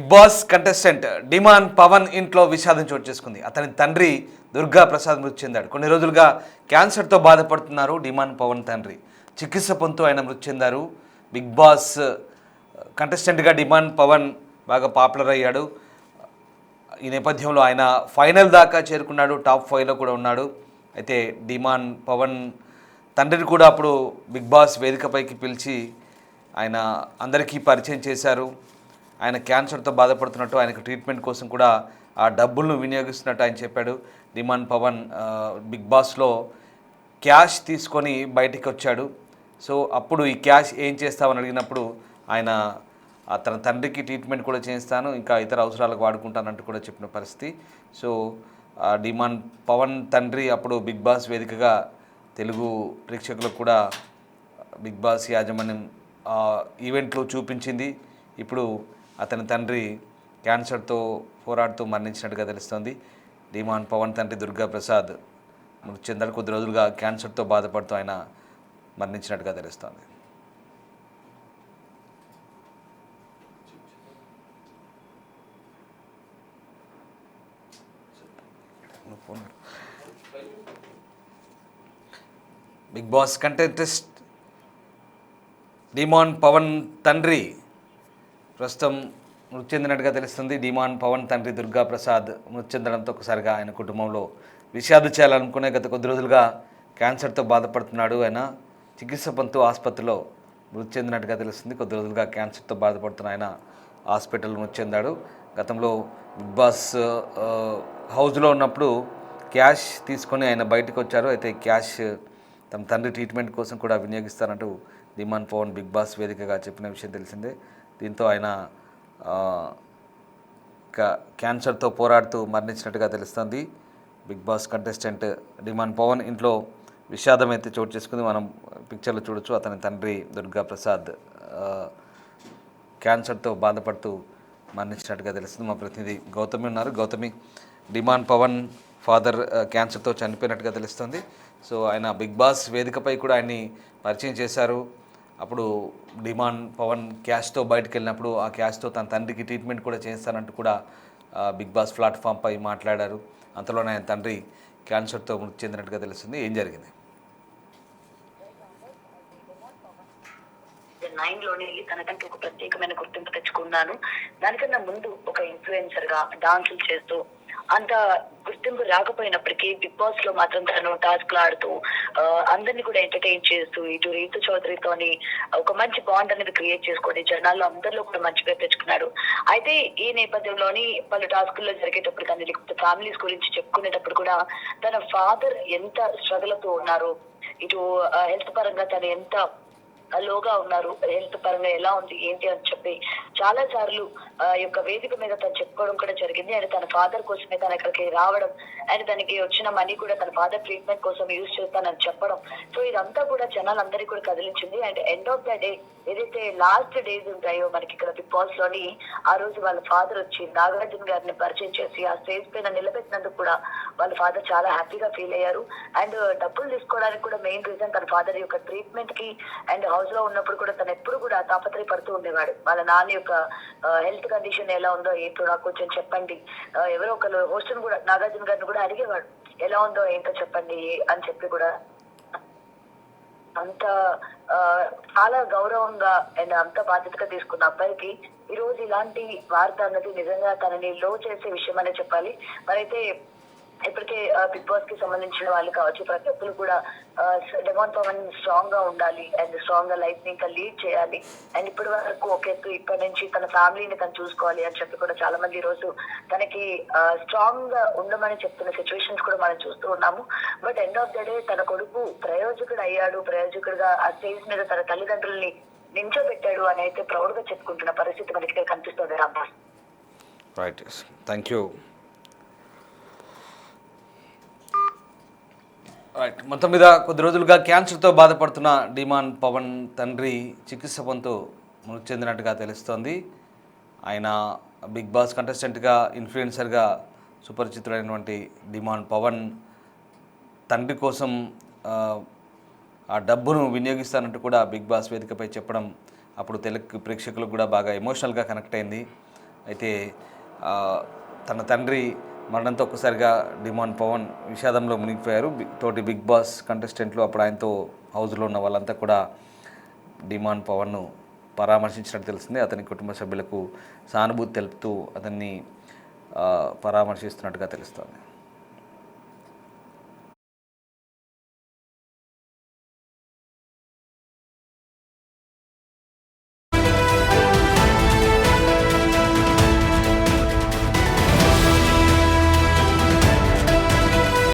Big boss contestant డిమాన్ Pawan ఇంట్లో విషాదం చోటు చేసుకుంది. అతని తండ్రి దుర్గా ప్రసాద్ మృతి చెందాడు. కొన్ని రోజులుగా క్యాన్సర్తో బాధపడుతున్నారు డిమాన్ పవన్ తండ్రి. చికిత్స పొందుతూ ఆయన మృతి చెందారు. బిగ్ బాస్ కంటెస్టెంట్గా డిమాన్ పవన్ బాగా పాపులర్ అయ్యాడు. ఈ నేపథ్యంలో ఆయన ఫైనల్ దాకా చేరుకున్నాడు, టాప్ 5లో కూడా ఉన్నాడు. అయితే డిమాన్ పవన్ తండ్రిని కూడా అప్పుడు బిగ్ బాస్ వేదికపైకి పిలిచి ఆయన అందరికీ పరిచయం చేశారు. ఆయన క్యాన్సర్తో బాధపడుతున్నట్టు, ఆయనకు ట్రీట్మెంట్ కోసం కూడా ఆ డబ్బులను వినియోగిస్తున్నట్టు ఆయన చెప్పాడు. డిమాన్ పవన్ బిగ్ బాస్లో క్యాష్ తీసుకొని బయటికి వచ్చాడు. సో అప్పుడు ఈ క్యాష్ ఏం చేస్తామని అడిగినప్పుడు ఆయన తన తండ్రికి ట్రీట్మెంట్ కూడా చేయిస్తాను, ఇంకా ఇతర అవసరాలకు వాడుకుంటానంటూ కూడా చెప్పిన పరిస్థితి. సో డిమాన్ పవన్ తండ్రి అప్పుడు బిగ్ బాస్ వేదికగా తెలుగు ప్రేక్షకులకు కూడా బిగ్ బాస్ యాజమాన్యం ఈవెంట్లో చూపించింది. ఇప్పుడు అతని తండ్రి క్యాన్సర్తో పోరాడుతూ మరణించినట్టుగా తెలుస్తోంది. డిమాన్ పవన్ తండ్రి దుర్గా ప్రసాద్ మృతి చెందాడు. కొద్ది రోజులుగా క్యాన్సర్తో బాధపడుతూ ఆయన మరణించినట్టుగా తెలుస్తోంది. బిగ్ బాస్ కంటెస్టెంట్ డిమాన్ పవన్ తండ్రి ప్రస్తుతం మృతి చెందినట్టుగా తెలుస్తుంది. డిమాన్ పవన్ తండ్రి దుర్గా ప్రసాద్ మృతి చెందడంతో ఒకసారిగా ఆయన కుటుంబంలో విషాదం చేయాలనుకునే గత కొద్ది రోజులుగా క్యాన్సర్తో బాధపడుతున్నాడు. ఆయన చికిత్స పొందుతూ ఆసుపత్రిలో మృతి చెందినట్టుగా తెలుస్తుంది. కొద్ది రోజులుగా క్యాన్సర్తో బాధపడుతున్న ఆయన హాస్పిటల్లో మృతి చెందాడు. గతంలో బిగ్ బాస్ హౌస్లో ఉన్నప్పుడు క్యాష్ తీసుకొని ఆయన బయటకు వచ్చారు. అయితే క్యాష్ తమ తండ్రి ట్రీట్మెంట్ కోసం కూడా వినియోగిస్తారంటూ డిమాన్ పవన్ బిగ్ బాస్ వేదికగా చెప్పిన విషయం తెలిసిందే. దీంతో ఆయన క్యాన్సర్తో పోరాడుతూ మరణించినట్టుగా తెలుస్తుంది. బిగ్ బాస్ కంటెస్టెంట్ డిమాన్ పవన్ ఇంట్లో విషాదం అయితే చోటు చేసుకుంది. మనం పిక్చర్లో చూడొచ్చు. అతని తండ్రి దుర్గా ప్రసాద్ క్యాన్సర్తో బాధపడుతూ మరణించినట్టుగా తెలుస్తుంది. మా ప్రతినిధి గౌతమి ఉన్నారు. గౌతమి, డిమాన్ పవన్ ఫాదర్ క్యాన్సర్తో చనిపోయినట్టుగా తెలుస్తుంది. సో ఆయన బిగ్ బాస్ వేదికపై కూడా ఆయన్ని పరిచయం చేశారు. అప్పుడు డిమాన్ పవన్ క్యాష్తో బయటకు వెళ్ళినప్పుడు ఆ క్యాష్తో తన తండ్రికి ట్రీట్మెంట్ కూడా చేస్తానంటూ కూడా బిగ్ బాస్ ప్లాట్ఫామ్పై మాట్లాడారు. అంతలోనే ఆయన తండ్రి క్యాన్సర్తో మృతి చెందినట్టుగా తెలుస్తుంది. ఏం జరిగింది? 9లోనే తనకంటూ ఒక ప్రత్యేకమైన గుర్తింపు తెచ్చుకున్నాను. దానికన్నా ముందు ఒక ఇన్ఫ్లుయెన్సర్ గా డాన్సులు చేస్తూ అంత గుర్తింపు రాకపోయినప్పటికీ బిగ్ బాస్ లో మాత్రం తను టాస్క్లు ఆడుతూ అందరినీ కూడా ఎంటర్టైన్ చేస్తూ ఇటు రీతు చౌదరితోని ఒక మంచి బాండ్ అనేది క్రియేట్ చేసుకొని జనాల్లో అందరిలో కూడా మంచి పేరు తెచ్చుకున్నాడు. అయితే ఈ నేపథ్యంలోని పలు టాస్కుల్లో జరిగేటప్పుడు కానీ లేకపోతే ఫ్యామిలీస్ గురించి చెప్పుకునేటప్పుడు కూడా తన ఫాదర్ ఎంత స్ట్రగుల్ తో ఉన్నారు, ఇటు హెల్త్ పరంగా తను ఎంత లోగా ఉన్నారు, హెల్త్ పరంగా ఎలా ఉంది ఏంటి అని చెప్పి చాలా సార్లు యొక్క వేదిక మీద తను చెప్పుకోవడం కూడా జరిగింది. అండ్ తన ఫాదర్ కోసమే తను ఇక్కడికి రావడం అండ్ తనకి వచ్చిన మనీ కూడా తన ఫాదర్ ట్రీట్మెంట్ కోసం యూజ్ చేస్తానని చెప్పడం. సో ఇదంతా కూడా జనాలందరికీ కూడా కదిలించింది. And end of the day ఏదైతే లాస్ట్ డేస్ ఉంటాయో మనకి ఇక్కడ బిగ్ బాస్ లోని, ఆ రోజు వాళ్ళ ఫాదర్ వచ్చి నాగార్జున గారిని పరిచయం చేసి ఆ స్టేజ్ పైన నిలబెట్టినందుకు కూడా వాళ్ళ ఫాదర్ చాలా హ్యాపీగా ఫీల్ అయ్యారు. అండ్ డబ్బులు తీసుకోవడానికి కూడా మెయిన్ రీజన్ తన ఫాదర్ యొక్క ట్రీట్మెంట్ కి అండ్ హౌస్ లో ఉన్నప్పుడు కూడా తను ఎప్పుడు కూడా తాపత్రయపడుతూ ఉండేవాడు. వాళ్ళ నాన్న యొక్క హెల్త్ కండిషన్ ఎలా ఉందో ఏంటో నాకు కొంచెం చెప్పండి, ఎవరో ఒకరు హోస్టల్ కూడా నాగార్జున గారిని కూడా అడిగేవాడు ఎలా ఉందో ఏంటో చెప్పండి అని చెప్పి కూడా. అంత చాలా గౌరవంగా అండ్ అంత బాధ్యతగా తీసుకున్న అబ్బాయికి ఈ రోజు ఇలాంటి వార్త అన్నది నిజంగా తనని లో చేసే విషయం అనే చెప్పాలి. మరైతే ఇప్పటికే బిగ్ బాస్ కి సంబంధించిన వాళ్ళు కావచ్చు, ప్రతి ఒక్కరు కూడా డిమాన్ పవన్ స్ట్రాంగ్ గా ఉండాలి అండ్ స్ట్రాంగ్ గా లైఫ్ ని ఇంకా లీడ్ చేయాలి అండ్ ఇప్పటి వరకు ఒక ఎత్తు ఇప్పటి నుంచి తన ఫ్యామిలీని తను చూసుకోవాలి అని చెప్పి కూడా చాలా మంది ఈ రోజు తనకి స్ట్రాంగ్ గా ఉండమని చెప్తున్న సిచ్యువేషన్స్ కూడా మనం చూస్తూ ఉన్నాము. But end of the day తన కొడుకు ప్రయోజకుడు అయ్యాడు, ప్రయోజకుడుగా ఆ స్టేజ్ మీద తన తల్లిదండ్రుల్ని నించోబెట్టాడు అని అయితే ప్రౌడ్ గా చెప్పుకుంటున్న పరిస్థితి మనకి ఇక్కడ కనిపిస్తుంది. రాంబాస్, రైట్, థ్యాంక్ యూ. రైట్, మొత్తం మీద కొద్ది రోజులుగా క్యాన్సర్తో బాధపడుతున్న డిమాన్ పవన్ తండ్రి చికిత్స పొందుతూ మృతి చెందినట్టుగా తెలుస్తోంది. ఆయన బిగ్ బాస్ కంటెస్టెంట్గా ఇన్ఫ్లుయెన్సర్గా సుపరిచితుడైనటువంటి డిమాన్ పవన్ తండ్రి కోసం ఆ డబ్బును వినియోగిస్తానంటూ కూడా బిగ్ బాస్ వేదికపై చెప్పడం అప్పుడు తెలుగు ప్రేక్షకులకు కూడా బాగా ఎమోషనల్గా కనెక్ట్ అయింది. అయితే ఆ, తన తండ్రి మరణంతో ఒక్కసారిగా డిమాండ్ పవన్ విషాదంలో మునిగిపోయారు. తోటి బిగ్ బాస్ కంటెస్టెంట్లు అప్పుడు ఆయనతో హౌస్లో ఉన్న వాళ్ళంతా కూడా డిమాండ్ పవన్ను పరామర్శించినట్టు తెలిసింది. అతని కుటుంబ సభ్యులకు సానుభూతి తెలుపుతూ అతన్ని పరామర్శిస్తున్నట్టుగా తెలుస్తోంది.